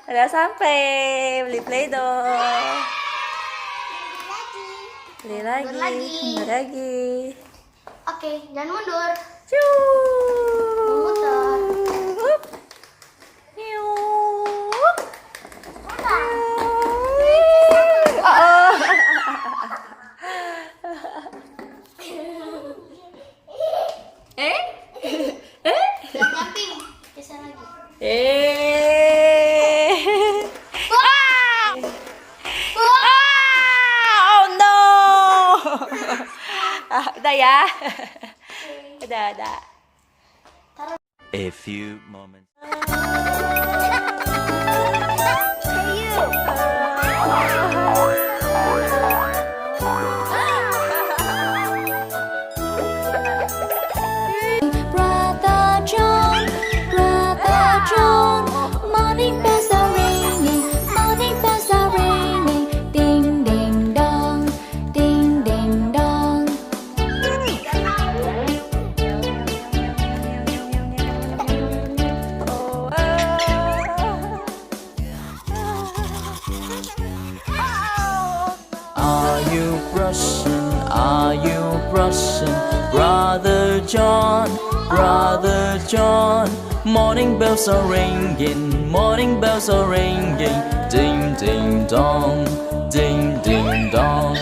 Udah sampai. Beli Play-Doh. Beli lagi. Mundur lagi. Oke, jangan mundur. Ciu. Muter. Yup. Jangan nyamping. Geser lagi. Oh no. Udah ya. Udah. A few moments. Brother John, morning bells are ringing, ding ding dong, ding ding dong. Are you brushing? Are you brushing? Brother John, Brother John. Morning bells are ringing, morning bells are ringing. Ding ding dong, ding ding dong.